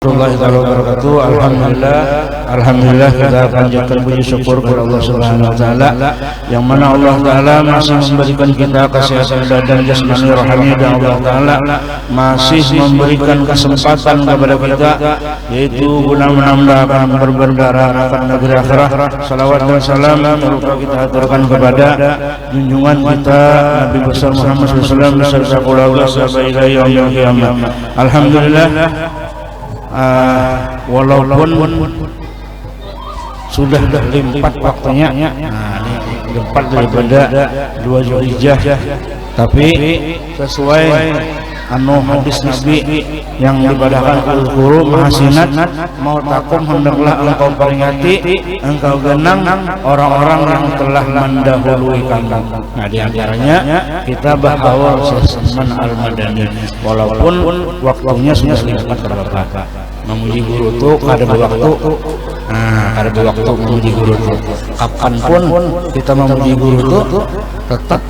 Warahmatullahi wabarakatuh. Alhamdulillah kita panjatkan puji syukur kepada Allah Subhanahu wa taala yang mana Allah taala masih memberikan kita kesehatan badan jasmani rohani, dan Allah taala masih memberikan kesempatan kepada kita yaitu guna menambahkan berdarah negeri akhirat. Salawat dan salam terlupa kita aturkan kepada junjungan kita Nabi besar Muhammad SAW beserta keluarga sahabat ilahi yaumil qiyamah. Alhamdulillah, walaupun sudah limpat waktunya, limpat daripada 2 Zulhijjah, tapi sesuai hadis Nabi yang dibadakan al-Quru mahasinat mau takum hendaklah engkau peringati, engkau genang orang-orang yang telah mendahului kamu. Nah, diantaranya kita bahwa Salman Al-Madani, walaupun waktunya sudah limpat berapa. Memuji guru itu kada berwaktu. Kada berwaktu memuji guru itu. Kapanpun kita memuji guru itu tetap,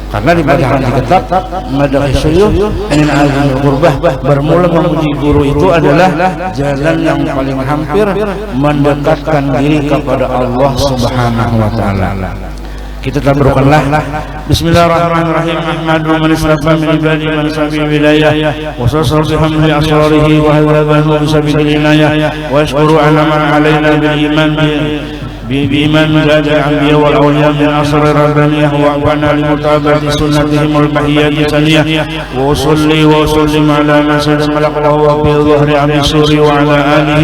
karena dibadakan di kitab Madakh Syuyukh min azmil qurbah, bermula memuji guru itu adalah jalan yang paling hampir mendekatkan diri kepada Allah Subhanahu wa taala. Kita tabarukkanlah. Bismillahirrahmanirrahim. Ahmadu man israfa min ibadi man sabi wilayah wa sasar bihamdi asrarihi wa hadzabahu bisabil inayah wa yashkuru ala man alaina bil iman بإيمان زاد الأنبياء والأولياء من أسرار ربانية وأعوانا لمتابعة سنتهم المحية ثانية وأصلي وأسلم على من سلم لقبه في ظهر أبي سوري وعلى آله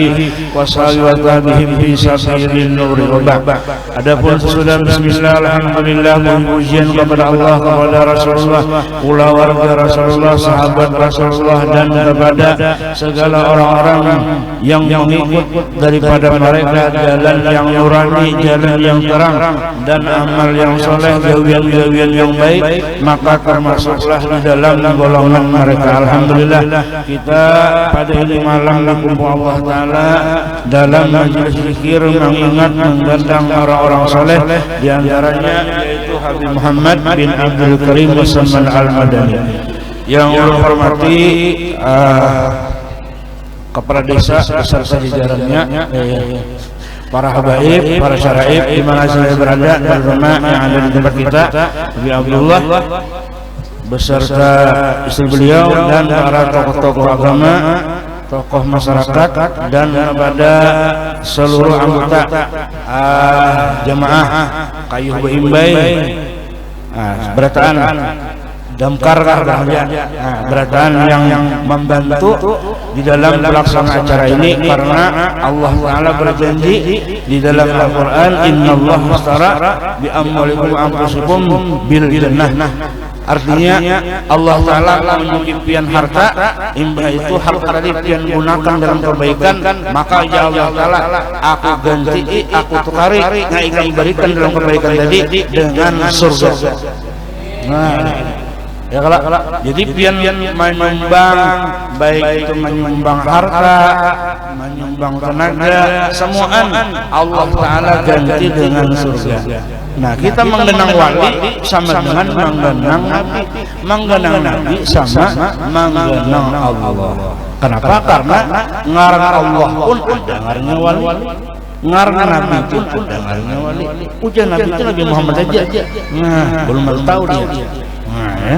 وصحبه وتابعهم في سبيل النور وبعد. Adapun sudah bismillah, alhamdulillah, pujian kepada Allah, kepada Rasulullah, keluarga Rasulullah, sahabat Rasulullah, dan kepada segala orang-orang yang mengikut daripada mereka jalan yang nurani, jalan yang terang, dan amal yang soleh, jauhian-jauhian yang baik, maka termasuklah di dalam golongan mereka. Alhamdulillah, kita pada ini malam dikumpul Allah Ta'ala dalam majelis zikir mengingat menggandang orang-orang soleh, diantaranya yaitu Habib Muhammad bin Abdul Karim Salman Al-Madani yang ulun hormati, kepala desa beserta jajarannya, para habaib, para syaraib di mana saya berada, terutama yang ada di tempat kita, Habib Abdullah beserta istri beliau dan para tokoh-tokoh agama, tokoh masyarakat, dan kepada seluruh anggota jamaah Kayuh Beimbai, Berataan Damkar, Berataan yang membantu di dalam pelaksanaan acara ini, karena Allah Ta'ala berjanji di dalam Al-Quran, innallaha ashtara bi amwalikum wa anfusikum bil jannah. Artinya Allah Ta'ala menyucikan harta, imbah itu harta yang gunakan dalam kebaikan, maka ya Allah Ta'ala aku ganti, aku tukari, nah ingin berikan dalam kebaikan tadi dengan surga. Nah, ya kalau jadi pian menyumbang, baik itu menyumbang harta, menyumbang tenaga, semuaan Allah Ta'ala ganti dengan surga. Nah, kita menggenang wali sama dengan menggenang Nabi, menggenang Nabi sama menggenang Allah. Kenapa? Karena ngarang Allah pun ada ngarangnya wali, ngarang Nabi pun ada ngarangnya wali. Puja Nabi itu Nabi Muhammad saja. Nah, belum tahu dia. Nah, ya.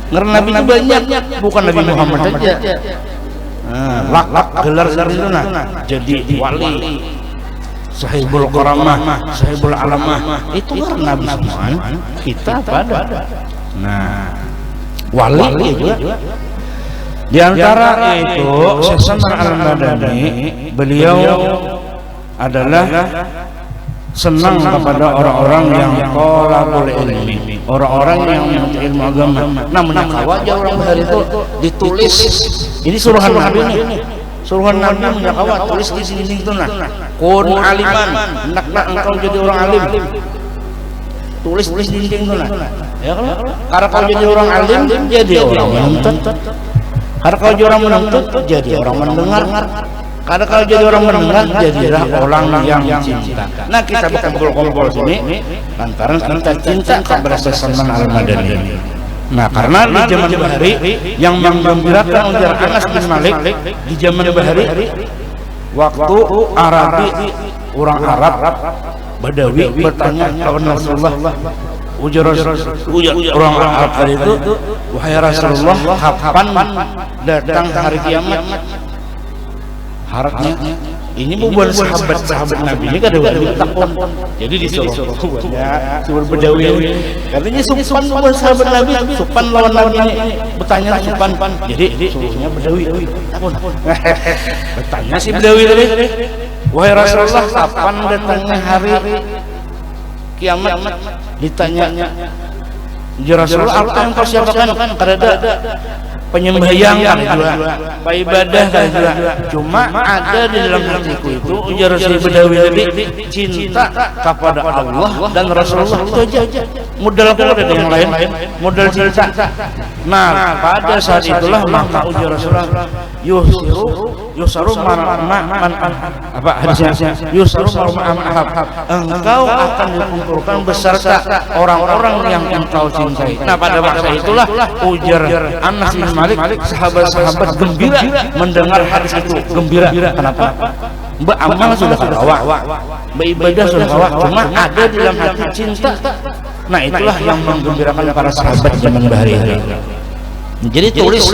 Ngarang Nabi itu banyak, bukan Nabi Muhammad saja. Lak gelar itu nah, jadi wali, Sahibul Karamah, Sahibul Alamah, itu kan Nabi semua. Kita pada. Nah, wali juga. Di antara itu Salman Al-Madani, beliau adalah senang kepada orang-orang yang thalabul ilmi, orang-orang yang menuntut ilmu agama. Namun wajah orang hari itu ditulis, ini suruhan Nabi nih. Suruhan Nabi menyakawa, tulis di sini itu nah, kun aliman, hendaklah engkau jadi orang alim. Tulis di dinding itu nah, ya kan? Karena kau jadi orang alim, jadi orang menuntut. Karena kau jadi orang menuntut, jadi orang mendengar. Karena kalau jadi orang mendengar, jadilah orang yang cinta. Nah, kita bukan kumpul-kumpul sini lantaran kita cinta kepada Salman Al-Madani. Nah, karena di zaman Bahari yang menggembirakan ujar Anas bin Malik di zaman Bahari waktu Arabi, orang Arab Badawi bertanya kepada Rasulullah, ujar orang Arab tadi itu, wahai Rasulullah, kapan datang hari kiamat? Harapnya ini bukan sahabat Nabi ini kada wali takon. Jadi disuruh ya, suruh Badawi. Katanya Supan bukan sahabat Nabi, Supan lawan Nabi ini bertanya Supan. Jadi suruhnya Badawi takon. Bertanya si Badawi tadi, wahai Rasulullah, kapan datangnya hari kiamat? Ditanya, ya Rasulullah, apa yang kau siapkan? Karena penyembahyang kan juga, ibadah kan juga. Cuma ada di dalam hatiku itu, ujar si Badawi tadi, cinta kepada Allah dan Rasulullah, itu aja. Modal aku ada yang lain, modal cinta. Nah, pada saat itulah maka ujar Rasulullah, yusaru man apa hadisnya, yusaru man engkau akan dikumpulkan beserta orang-orang yang engkau cintai. Nah, pada masa itulah ujar Anas bin Malik, sahabat-sahabat gembira mendengar hadis itu. Gembira, kenapa? Mbak amal sudah kawa, mbak ibadah sudah kawa, cuma ada di dalam hati cinta. Nah, itulah yang menggembirakan para sahabat zaman Bahari. Jadi tulis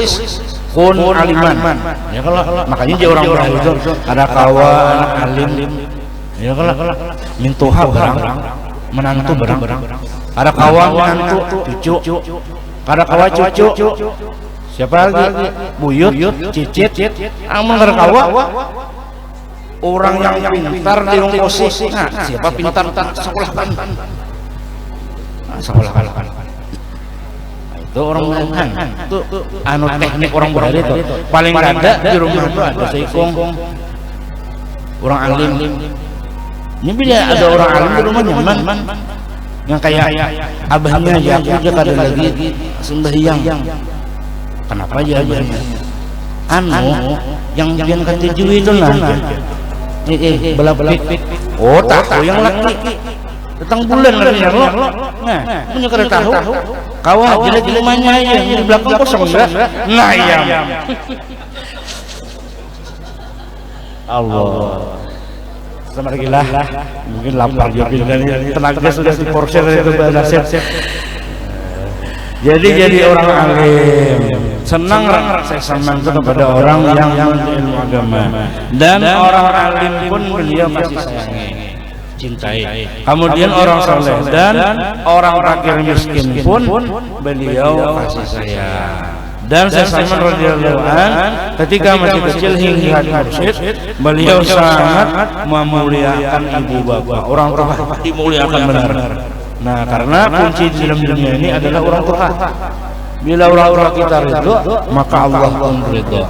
kun aliman, ya kalau makanya dia orang-orang itu ada kawa anak alim, ya kalau mintuha berang, menantu berang, ada kawa menantu cucu, ada kawa cucu, siapa lagi buyut, cicit, amun ada kawa orang yang pintar di posisi. Nah, siapa pintar sekolah kan? Sekolah kan? Itu orang Bahari itu anu teknik orang Bahari itu paling ada di rumah itu ada seikong orang alim. Ini bila ada orang alim di rumah nyaman, yang kayak abahnya ya aku aja kada lagi sembahyang. Kenapa aja abahnya? Anu yang ketujuh itu nah, belapik. Oh, tahu yang laki. Tentang bulan katanya lo. Nah, punya kada tahu. Kawah jelek di rumahnya aja, di belakang kosong enggak? Nah, iya. Allah. Sama lagi lah. Mungkin lapar juga dan tenaga sudah diporsir itu bahasa. Jadi orang alim senang saya senang kepada orang yang ilmu agama, dan orang alim pun beliau masih sayangi, cintai. Kemudian orang soleh dan orang fakir miskin pun beliau kasih sayang. Dan saya Salman radhiyallahu an ketika masih kecil hingga mursyid, beliau sangat memuliakan ibu bapak, orang tua dimuliakan benar. Nah, karena kunci di dalam dunia ini adalah orang tua. Bila orang tua kita ridho, maka Allah pun ridho.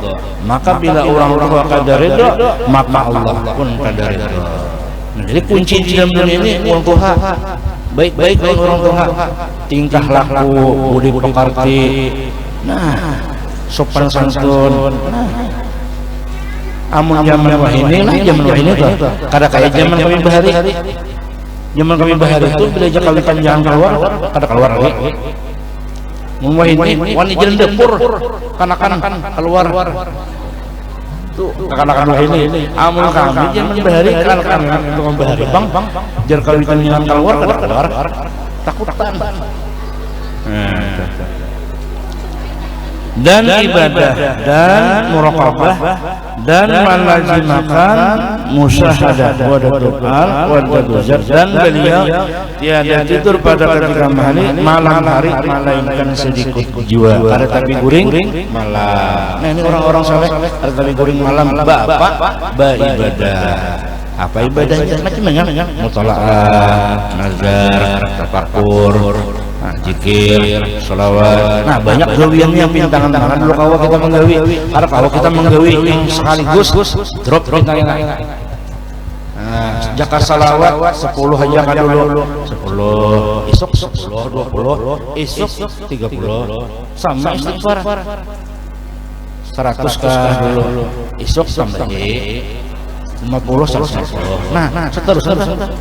Maka bila orang tua kada ridho, maka Allah pun kada ridho. Nah, jadi kunci di dalam dunia ini orang tua. Baik-baik dengan orang tua, tingkah laku, budi pekerti, nah, sopan santun. Nah, amun zaman wahini lah, zaman wahini tuh kada kayak zaman kami Bahari. Zaman kami Bahari itu bila aja kawitan jangan keluar, kada keluar lagi. Wahini wani jalan dapur, kanak-kanak keluar. Tuh kanak-kanak wahini. Amun kami zaman Bahari kanak-kanak untuk Bahari bang, jar kawitan jangan keluar kada keluar, takutan. Dan ibadah dan muraqabah dan melazimakan musyahadah wadaduzar, dan beliau tiada tidur pada ketika malam hari melainkan sedikit jiwa ada tapi guring malam. Nah, ini orang-orang soleh ada tapi guring malam bapak ibadah. Apa ibadahnya? Macam-macam, mutalaah, nazar, tafakur, zikir, sholawat. Nah, banyak gawiannya yang pintangan-tangan dulu kalau kita menggawi. Ada kalau kita menggawi sekaligus drop pintangan. Nah, jakar salawat 10 aja kan dulu. 10, esok 10, 20, esok 30. Sama istighfar 100 kah dulu. Esok tambah 50 150. Nah, seterusnya.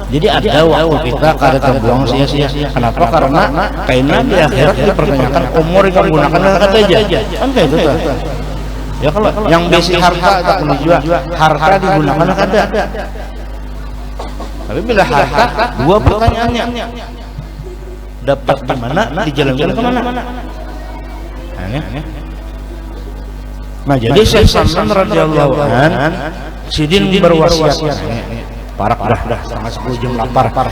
Jadi ada waktu kita kada terbuang sia-sia. Kenapa? Karena kayaknya di akhirat dipertanyakan umur yang menggunakan kata aja. Kan kayak itu tuh. Ya kalau yang besi harta tak punya juga, harta digunakan kada. Tapi bila harta, dua pertanyaannya. Dapat di mana, dijalankan ke mana? Nah, jadi Syekh Salman radhiyallahu an Sidin berwasiat, parak dah sangat 10 jam lapar.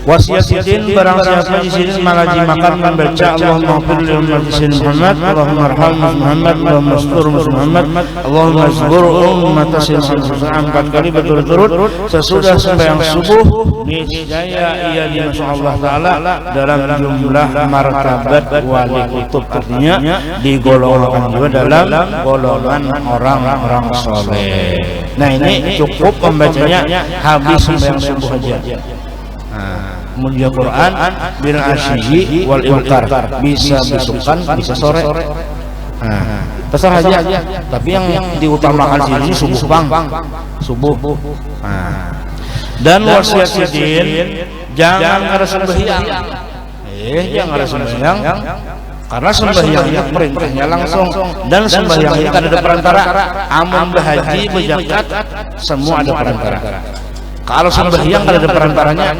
Wasiat Sidin, barang siapa di Sidin malaji makan membaca Allahumma ighfir li ummati Muhammad, Allahumma arham Muhammad, Allahumma astur Muhammad, Allahumma asbur ummat Muhammad 4 kali berturut-turut sesudah sembahyang subuh, niscaya ia dimasuk Allah Taala dalam jumlah martabat wali kutub, artinya digolongkan juga dalam golongan orang-orang soleh. Nah, ini cukup membacanya habis sembahyang subuh aja. Kemudian Quran bil asyi wal ibkar, bisa besukan bisa sore. Terserah aja. Tapi yang diutamakan sini subuh bang, subuh. Dan wasiat Sidin, jangan ada sembahyang. Jangan ada sembahyang. Karena sembahyangnya perintahnya langsung, dan sembahyangnya ada perantara. Amun berhaji, berzakat, semua ada perantara. Kalau sembahyang ada perantaranya,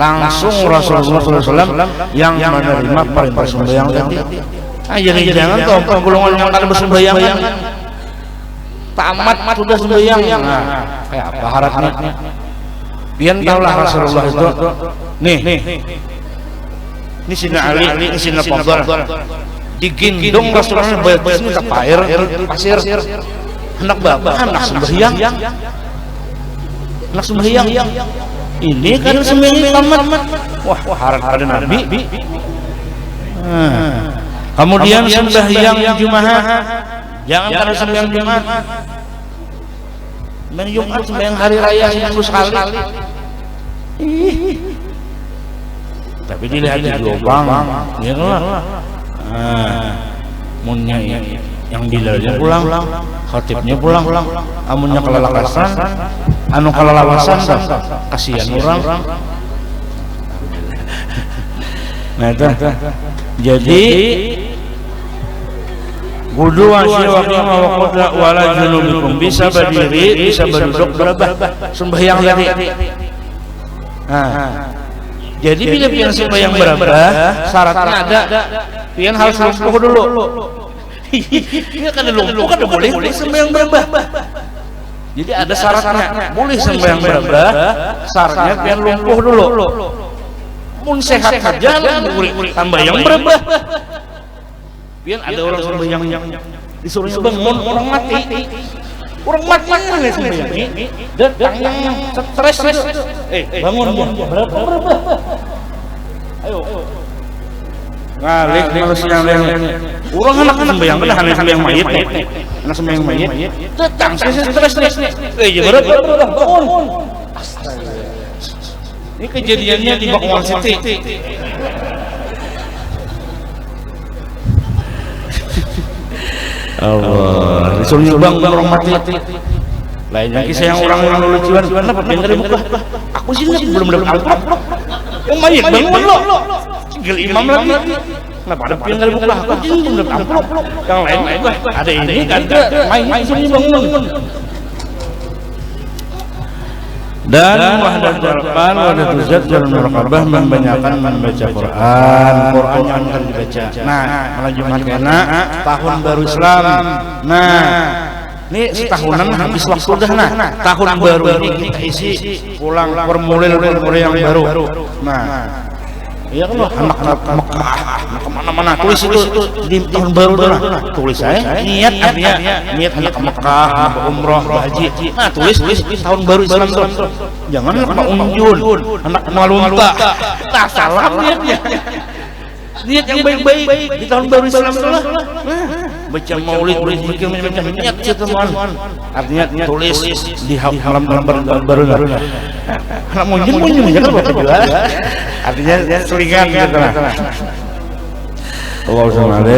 langsung Rasulullah SAW yang menerima perintah sembahyang tadi. Jadi jangan tuh golongan yang kada bersembahyang tamat sudah sembahyang. Kayak apa harapnya? Pian tahulah Rasulullah itu. Nih. Ini Sina Ali, ini Sina Fadl. Digendong Rasulullah bayar ini ke air pasir. Hendak bapak hendak sembahyang. Anak sembahyang ini kan sembahyang tamat. Wah harap ada Nabi. Kemudian sembahyang Jumat, jangan karena sembahyang Jumat. Sembahyang Jumat sembahyang hari raya seminggu sekali. Tapi dilihat di lubang, ya lah. Munnya yang dilalnya pulang, khatibnya pulang, amunnya kelalakasan, anu kalalawasan, kasihan orang. Nah itu, jadi wudu wasyiwakim wawakoda wala junubikum, bisa berdiri, bisa berduduk, berabah sembahyang tadi. Jadi bila pian sembahyang berabah, syaratnya ada, pian harus lumpuh dulu. Ini kan lumpuh kan boleh sembahyang berabah. Jadi ada syaratnya, boleh sembahyang berabah, syaratnya pian lumpuh dulu. Mun sehat saja tambah yang berabah. Pian ada orang sembahyang disuruhnya bangun, orang mati. Orang mati nih sembahyang dan yang stres itu. Bangun berabah. Ayo. Ngalik kalau siang orang anak sembahyang kan hanya sembahyang mayit nih, anak sembahyang mayit datang stres nih, bangun. Ini kejadiannya di Bakwan City. Allah, disuruh nyumbang orang mati. Lain lagi saya yang orang lucuan, kenapa pintar dibuka? Aku sih belum dapat amplop. Yang mayit bangun lo. Tinggal imam lagi. Kenapa ada pintar dibuka? Aku sih belum dapat amplop. Yang lain ada ini ada main sini bangun. Dan wahdatul qalb wahdatul zat dalam muraqabah, membanyakkan membaca Quran yang akan dibaca. Nah, malam Jumat karena tahun baru Islam. Nah, ini setahunan habis waktu dah. Nah, tahun baru ini kita isi ulang formulir yang baru. Nah, iya kan anak-anak Mekah, kemana-mana tulis itu di tahun baru dah. Tulis saya niat artinya niat anak ke Mekah, umroh, haji. Nah, tulis tahun baru Islam tuh. Jangan anak unjun, anak malunta. Nah, salah niatnya. Niat yang baik-baik di tahun baru Islam tuh lah. Baca maulid, berpikir macam niat teman. Artinya tulis di halaman baru. Anak unjun jangan baca juga. Artinya selingan gitu lah. Allah SWT.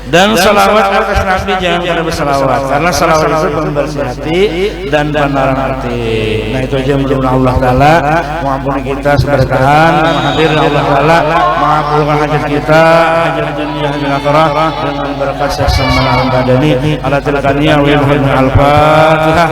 Dan salawat atas Nabi jangan pada bersalawat, karena salawat itu pembersih hati dan penerangan hati. Nah itu aja, mudah-mudahan Allah Taala mengampuni kita seberkahan, menghadir Allah Taala mengabulkan hajat kita, hajat dunia hajat akhirat dengan berkat sesama badani ala tilkaniya wa al-Fatihah.